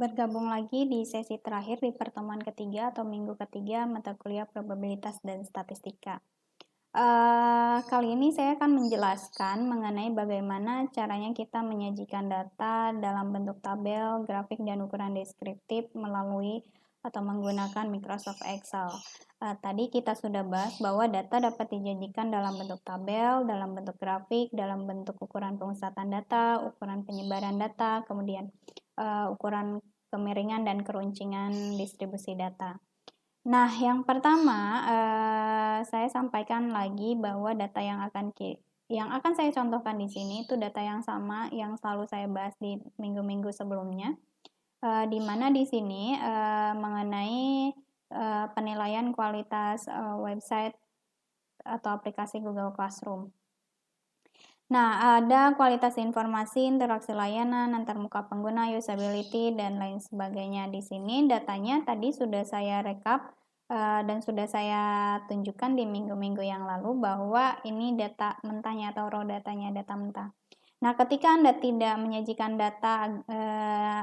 Bergabung lagi di sesi terakhir di pertemuan ketiga atau minggu ketiga mata kuliah probabilitas dan statistika. Kali ini saya akan menjelaskan mengenai bagaimana caranya kita menyajikan data dalam bentuk tabel, grafik, dan ukuran deskriptif melalui atau menggunakan Microsoft Excel. Tadi kita sudah bahas bahwa data dapat dijanjikan dalam bentuk tabel, dalam bentuk grafik, dalam bentuk ukuran pemusatan data, ukuran penyebaran data, kemudian ukuran kemiringan dan keruncingan distribusi data. Nah, yang pertama saya sampaikan lagi bahwa data yang akan saya contohkan di sini itu data yang sama yang selalu saya bahas di minggu-minggu sebelumnya, di mana di sini mengenai penilaian kualitas website atau aplikasi Google Classroom. Nah, ada kualitas informasi, interaksi layanan, antarmuka pengguna, usability, dan lain sebagainya. Di sini datanya tadi sudah saya rekap dan sudah saya tunjukkan di minggu-minggu yang lalu bahwa ini data mentahnya atau raw datanya, data mentah. Nah, ketika Anda tidak menyajikan data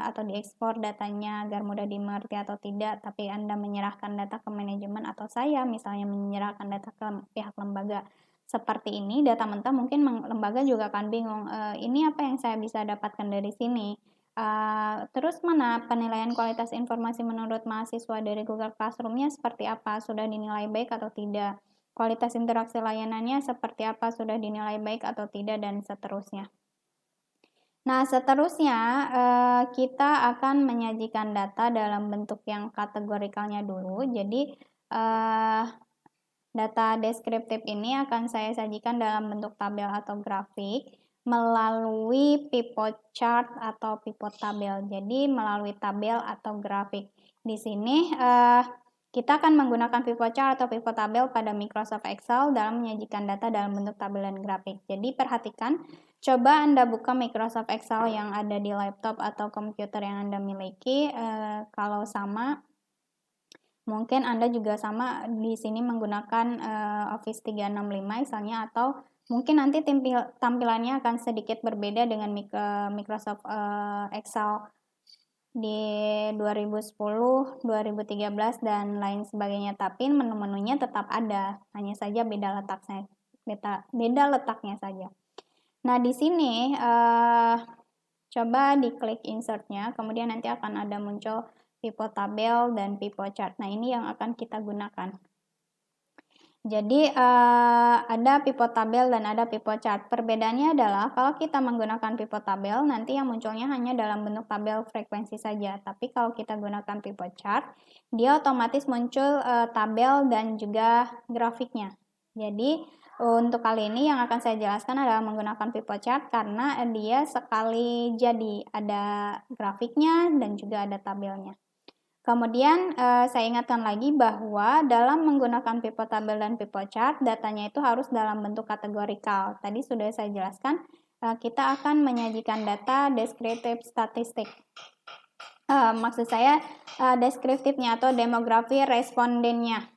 atau diekspor datanya agar mudah dimengerti atau tidak, tapi Anda menyerahkan data ke manajemen atau saya misalnya menyerahkan data ke pihak lembaga seperti ini, data mentah mungkin lembaga juga akan bingung, ini apa yang saya bisa dapatkan dari sini. Terus mana penilaian kualitas informasi menurut mahasiswa dari Google Classroom-nya seperti apa, sudah dinilai baik atau tidak, kualitas interaksi layanannya seperti apa, sudah dinilai baik atau tidak, dan seterusnya. Nah, seterusnya kita akan menyajikan data dalam bentuk yang kategorikalnya dulu. Jadi data deskriptif ini akan saya sajikan dalam bentuk tabel atau grafik melalui pivot chart atau pivot tabel. Jadi melalui tabel atau grafik. Di sini kita akan menggunakan pivot chart atau pivot tabel pada Microsoft Excel dalam menyajikan data dalam bentuk tabel dan grafik. Jadi perhatikan, coba Anda buka Microsoft Excel yang ada di laptop atau komputer yang Anda miliki. Kalau sama, mungkin Anda juga sama di sini menggunakan Office 365 misalnya, atau mungkin nanti tampilannya akan sedikit berbeda dengan Microsoft Excel di 2010, 2013, dan lain sebagainya, tapi menu-menunya tetap ada, hanya saja beda letaknya saja. Nah, di sini coba diklik insert-nya, kemudian nanti akan ada muncul pivot tabel dan pivot chart. Nah, ini yang akan kita gunakan. Jadi ada pivot tabel dan ada pivot chart. Perbedaannya adalah kalau kita menggunakan pivot tabel, nanti yang munculnya hanya dalam bentuk tabel frekuensi saja. Tapi kalau kita gunakan pivot chart, dia otomatis muncul tabel dan juga grafiknya. Jadi untuk kali ini yang akan saya jelaskan adalah menggunakan pivot chart karena dia sekali jadi ada grafiknya dan juga ada tabelnya. Kemudian saya ingatkan lagi bahwa dalam menggunakan pivot tabel dan pivot chart, datanya itu harus dalam bentuk kategorikal. Tadi sudah saya jelaskan, kita akan menyajikan data deskriptif statistik. Maksud saya deskriptifnya atau demografi respondennya.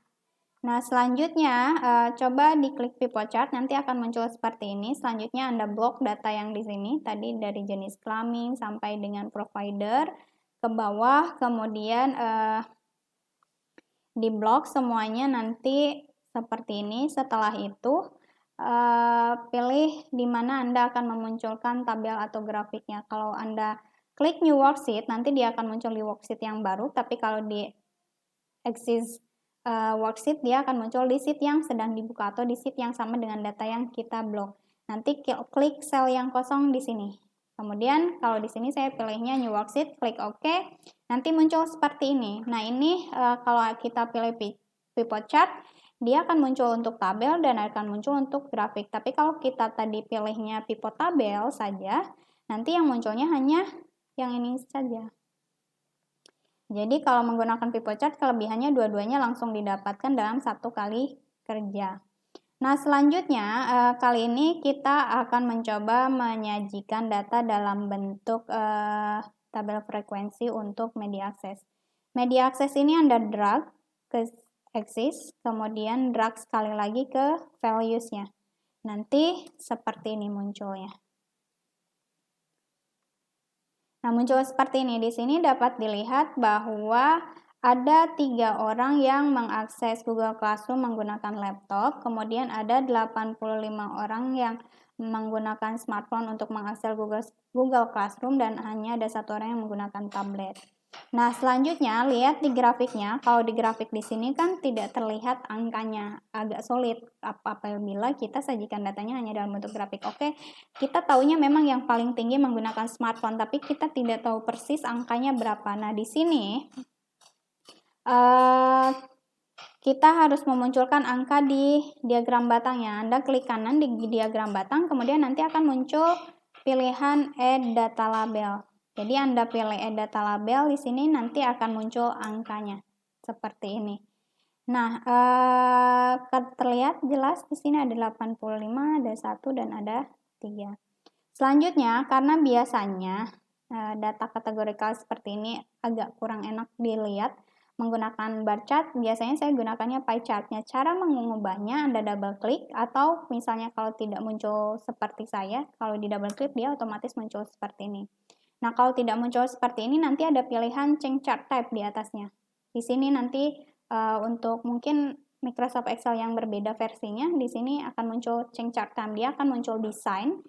Nah, selanjutnya coba diklik pivot chart, nanti akan muncul seperti ini. Selanjutnya Anda blok data yang di sini, tadi dari jenis kelamin sampai dengan provider ke bawah, kemudian di blok semuanya nanti seperti ini. Setelah itu pilih di mana Anda akan memunculkan tabel atau grafiknya. Kalau Anda klik new worksheet, nanti dia akan muncul di worksheet yang baru, tapi kalau di exist worksheet dia akan muncul di sheet yang sedang dibuka atau di sheet yang sama dengan data yang kita blok. Nanti klik sel yang kosong di sini. Kemudian kalau di sini saya pilihnya new worksheet, klik OK, nanti muncul seperti ini. Nah, ini kalau kita pilih pivot chart, dia akan muncul untuk tabel dan akan muncul untuk grafik. Tapi kalau kita tadi pilihnya pivot tabel saja, nanti yang munculnya hanya yang ini saja. Jadi kalau menggunakan pivot chart, kelebihannya dua-duanya langsung didapatkan dalam satu kali kerja. Nah, selanjutnya kali ini kita akan mencoba menyajikan data dalam bentuk tabel frekuensi untuk media akses. Media akses ini Anda drag ke axis, kemudian drag sekali lagi ke values-nya. Nanti seperti ini munculnya. Nah, muncul seperti ini. Di sini dapat dilihat bahwa ada 3 orang yang mengakses Google Classroom menggunakan laptop, kemudian ada 85 orang yang menggunakan smartphone untuk mengakses Google Classroom, dan hanya ada 1 orang yang menggunakan tablet. Nah, selanjutnya lihat di grafiknya. Kalau di grafik di sini kan tidak terlihat angkanya, agak sulit apabila kita sajikan datanya hanya dalam bentuk grafik. Oke, kita taunya memang yang paling tinggi menggunakan smartphone, tapi kita tidak tahu persis angkanya berapa. Nah, di sini kita harus memunculkan angka di diagram batangnya. Anda klik kanan di diagram batang, kemudian nanti akan muncul pilihan Add Data Label. Jadi Anda pilih Add Data Label, di sini nanti akan muncul angkanya seperti ini. Nah, terlihat jelas di sini ada 85, ada 1 dan ada 3. Selanjutnya, karena biasanya data kategorikal seperti ini agak kurang enak dilihat menggunakan bar chart, biasanya saya gunakannya pie chartnya. Cara mengubahnya Anda double klik, atau misalnya kalau tidak muncul seperti saya, kalau di double klik dia otomatis muncul seperti ini. Nah, kalau tidak muncul seperti ini, nanti ada pilihan change chart type di atasnya. Di sini nanti untuk mungkin Microsoft Excel yang berbeda versinya, di sini akan muncul change chart type. Dia akan muncul desain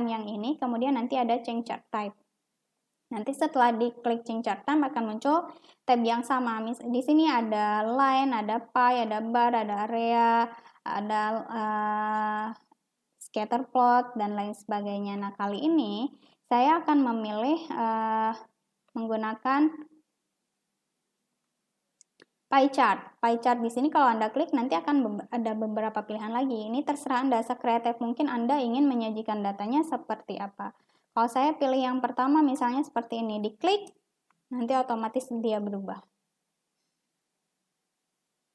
yang ini, kemudian nanti ada change chart type. Nanti setelah diklik change chart type akan muncul tab yang sama. Di sini ada line, ada pie, ada bar, ada area, ada scatter plot, dan lain sebagainya. Nah, kali ini saya akan memilih menggunakan pie chart. Pie chart di sini kalau Anda klik nanti akan ada beberapa pilihan lagi. Ini terserah Anda, sekreatif mungkin Anda ingin menyajikan datanya seperti apa. Kalau saya pilih yang pertama misalnya seperti ini, diklik, nanti otomatis dia berubah.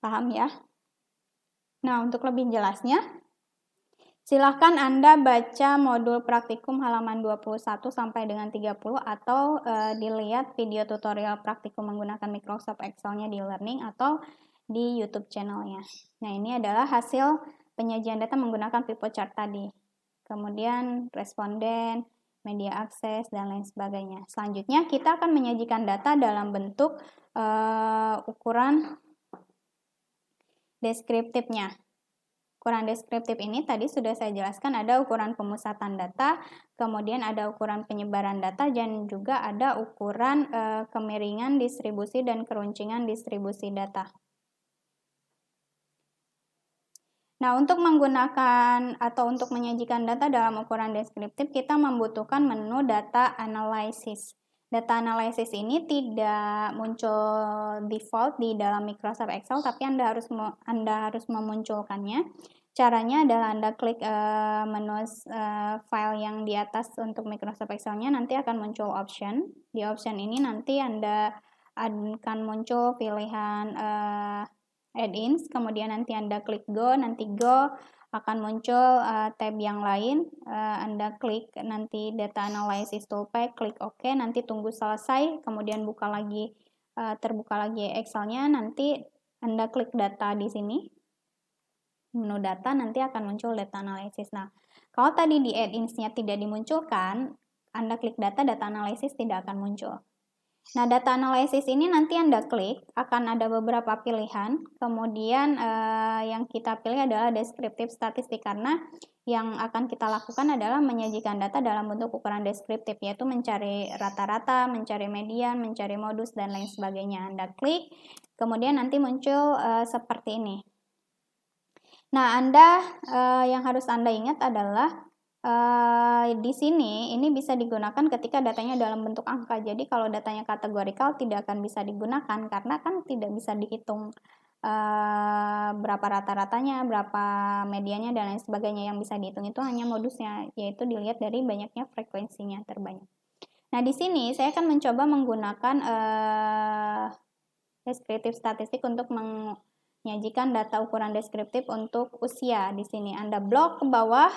Paham ya? Nah, untuk lebih jelasnya, silahkan Anda baca modul praktikum halaman 21 sampai dengan 30, atau dilihat video tutorial praktikum menggunakan Microsoft Excel-nya di Learning atau di YouTube channelnya. Nah, ini adalah hasil penyajian data menggunakan pivot chart tadi. Kemudian responden, media akses, dan lain sebagainya. Selanjutnya kita akan menyajikan data dalam bentuk ukuran deskriptifnya. Ukuran deskriptif ini tadi sudah saya jelaskan, ada ukuran pemusatan data, kemudian ada ukuran penyebaran data, dan juga ada ukuran kemiringan distribusi dan keruncingan distribusi data. Nah, untuk menggunakan atau untuk menyajikan data dalam ukuran deskriptif, kita membutuhkan menu data analysis. Data analysis ini tidak muncul default di dalam Microsoft Excel, tapi Anda harus memunculkannya. Caranya adalah Anda klik menu file yang di atas untuk Microsoft Excel-nya, nanti akan muncul option. Di option ini nanti Anda akan muncul pilihan add-ins, kemudian nanti Anda klik go, nanti go akan muncul tab yang lain, Anda klik nanti data analysis toolpath, klik OK, nanti tunggu selesai, kemudian terbuka lagi Excel-nya, nanti Anda klik data di sini, menu data, nanti akan muncul data analysis. Nah, kalau tadi di add-ins-nya tidak dimunculkan, Anda klik data analysis tidak akan muncul. Nah, data analysis ini nanti Anda klik, akan ada beberapa pilihan, kemudian yang kita pilih adalah deskriptif statistik, karena yang akan kita lakukan adalah menyajikan data dalam bentuk ukuran deskriptif, yaitu mencari rata-rata, mencari median, mencari modus, dan lain sebagainya. Anda klik, kemudian nanti muncul seperti ini. Nah, yang harus Anda ingat adalah di sini ini bisa digunakan ketika datanya dalam bentuk angka. Jadi kalau datanya kategorikal tidak akan bisa digunakan karena kan tidak bisa dihitung berapa rata-ratanya, berapa medianya, dan lain sebagainya. Yang bisa dihitung itu hanya modusnya, yaitu dilihat dari banyaknya frekuensinya terbanyak. Nah, di sini saya akan mencoba menggunakan deskriptif statistik untuk menyajikan data ukuran deskriptif untuk usia. Di sini Anda blok ke bawah,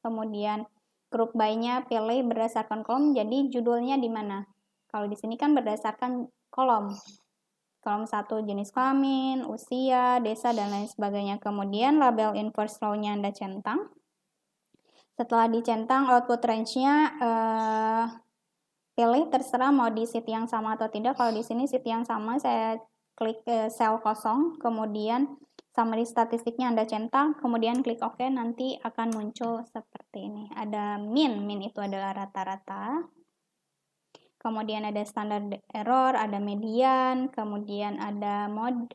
kemudian group by-nya pilih berdasarkan kolom, jadi judulnya di mana? Kalau di sini kan berdasarkan kolom. Kolom 1 jenis kelamin, usia, desa, dan lain sebagainya. Kemudian label inverse row-nya Anda centang. Setelah dicentang, output range-nya pilih terserah mau di sheet yang sama atau tidak. Kalau di sini sheet yang sama, saya klik sel kosong, kemudian summary statistiknya Anda centang, kemudian klik OK, nanti akan muncul seperti ini. Ada min itu adalah rata-rata. Kemudian ada standard error, ada median, kemudian ada mod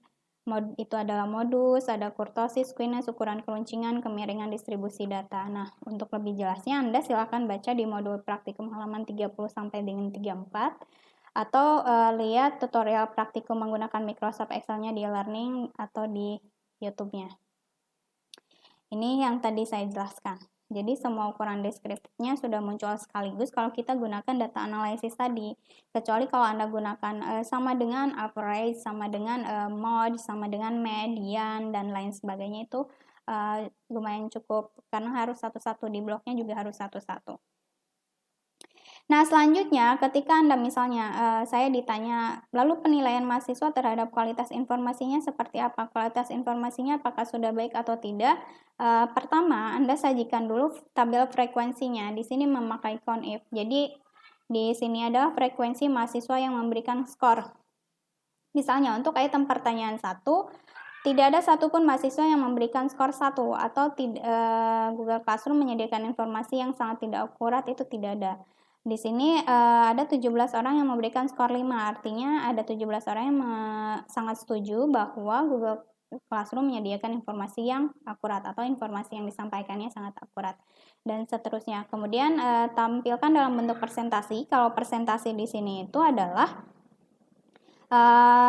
itu adalah modus, ada kurtosis, squeeze, ukuran keluncingan, kemiringan distribusi data. Nah, untuk lebih jelasnya Anda silakan baca di modul praktikum halaman 30 sampai dengan 34 atau lihat tutorial praktikum menggunakan Microsoft Excel-nya di e-learning atau di YouTube-nya. Ini yang tadi saya jelaskan. Jadi semua ukuran deskriptifnya sudah muncul sekaligus kalau kita gunakan data analisis tadi. Kecuali kalau Anda gunakan sama dengan average, sama dengan mod, sama dengan median, dan lain sebagainya, itu lumayan cukup. Karena harus satu-satu, di bloknya juga harus satu-satu. Nah, selanjutnya ketika Anda misalnya saya ditanya, lalu penilaian mahasiswa terhadap kualitas informasinya seperti apa? Kualitas informasinya apakah sudah baik atau tidak? Pertama, Anda sajikan dulu tabel frekuensinya. Di sini memakai CONIF. Jadi, di sini adalah frekuensi mahasiswa yang memberikan skor. Misalnya, untuk item pertanyaan 1, tidak ada satupun mahasiswa yang memberikan skor 1 atau Google Classroom menyediakan informasi yang sangat tidak akurat, itu tidak ada. Di sini ada 17 orang yang memberikan skor 5, artinya ada 17 orang yang sangat setuju bahwa Google Classroom menyediakan informasi yang akurat atau informasi yang disampaikannya sangat akurat, dan seterusnya. Kemudian tampilkan dalam bentuk presentasi. Kalau presentasi di sini itu adalah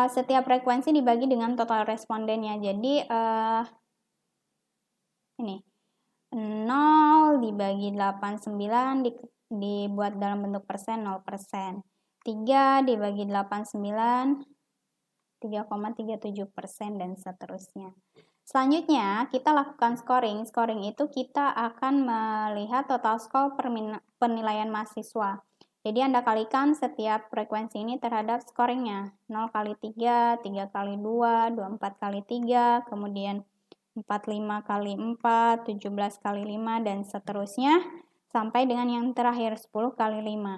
setiap frekuensi dibagi dengan total respondennya. Jadi ini 0 dibagi 89 dibuat dalam bentuk persen, 0%. 3 dibagi 89, 3,37%, dan seterusnya. Selanjutnya, kita lakukan scoring. Scoring itu kita akan melihat total skor penilaian mahasiswa. Jadi Anda kalikan setiap frekuensi ini terhadap scoringnya. 0 kali 3, 3 kali 2, 24 kali 3, kemudian 45 kali 4, 17 kali 5, dan seterusnya sampai dengan yang terakhir 10 kali 5.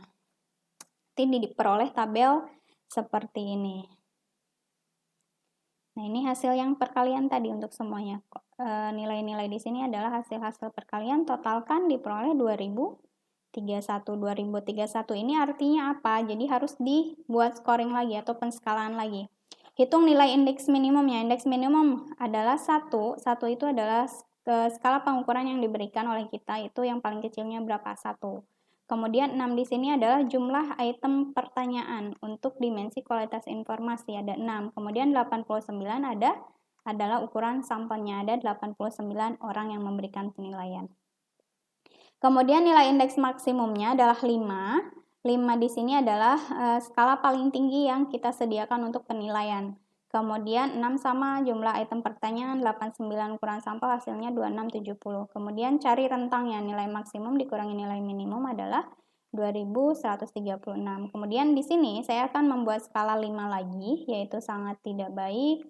Nanti diperoleh tabel seperti ini. Nah, ini hasil yang perkalian tadi untuk semuanya. Nilai-nilai di sini adalah hasil-hasil perkalian, totalkan diperoleh 2031. 2031 ini artinya apa? Jadi harus dibuat scoring lagi atau penskalaan lagi. Hitung nilai indeks minimumnya. Indeks minimum adalah 1. 1 itu adalah skala pengukuran yang diberikan oleh kita, itu yang paling kecilnya berapa? 1. Kemudian 6 di sini adalah jumlah item pertanyaan. Untuk dimensi kualitas informasi ada 6. Kemudian 89 adalah ukuran sampelnya, ada 89 orang yang memberikan penilaian. Kemudian nilai indeks maksimumnya adalah 5. 5 di sini adalah skala paling tinggi yang kita sediakan untuk penilaian. Kemudian 6 sama jumlah item pertanyaan, 89 ukuran sampel, hasilnya 2670. Kemudian cari rentangnya, nilai maksimum dikurangi nilai minimum adalah 2136. Kemudian di sini saya akan membuat skala 5 lagi, yaitu sangat tidak baik,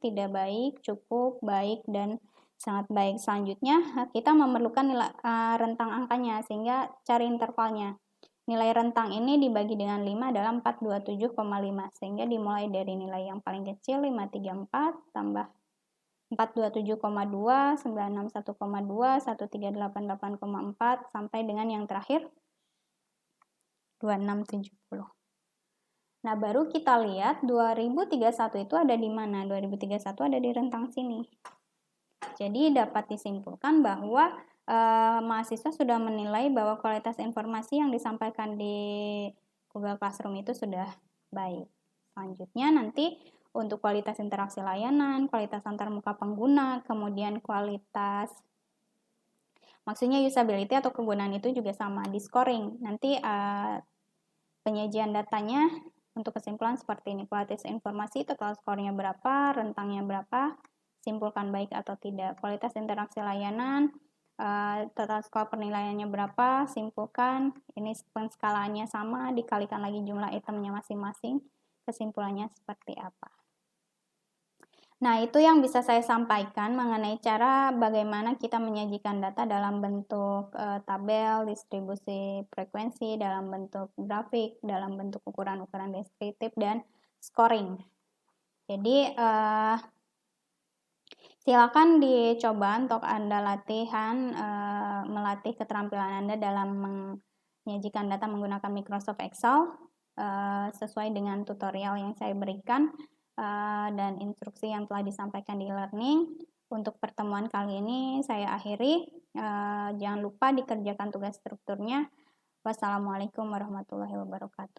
cukup, baik, dan sangat baik. Selanjutnya kita memerlukan nilai rentang angkanya, sehingga cari intervalnya. Nilai rentang ini dibagi dengan 5 adalah 427,5, sehingga dimulai dari nilai yang paling kecil 534 tambah 427,2, 961,2, 1388,4 sampai dengan yang terakhir 2670. Nah, baru kita lihat 2031 itu ada di mana? 2031 ada di rentang sini. Jadi dapat disimpulkan bahwa mahasiswa sudah menilai bahwa kualitas informasi yang disampaikan di Google Classroom itu sudah baik. Selanjutnya nanti untuk kualitas interaksi layanan, kualitas antarmuka pengguna, kemudian kualitas, maksudnya usability atau kegunaan itu juga sama di scoring. Nanti penyajian datanya untuk kesimpulan seperti ini. Kualitas informasi, total skornya berapa, rentangnya berapa, simpulkan baik atau tidak. Kualitas interaksi layanan, total skor penilaiannya berapa, simpulkan. Ini penskalaannya sama, dikalikan lagi jumlah itemnya masing-masing, kesimpulannya seperti apa. Nah, itu yang bisa saya sampaikan mengenai cara bagaimana kita menyajikan data dalam bentuk tabel, distribusi frekuensi, dalam bentuk grafik, dalam bentuk ukuran-ukuran deskriptif, dan scoring. Jadi, silakan dicoba untuk Anda latihan, melatih keterampilan Anda dalam menyajikan data menggunakan Microsoft Excel sesuai dengan tutorial yang saya berikan dan instruksi yang telah disampaikan di e-learning. Untuk pertemuan kali ini saya akhiri. Jangan lupa dikerjakan tugas strukturnya. Wassalamualaikum warahmatullahi wabarakatuh.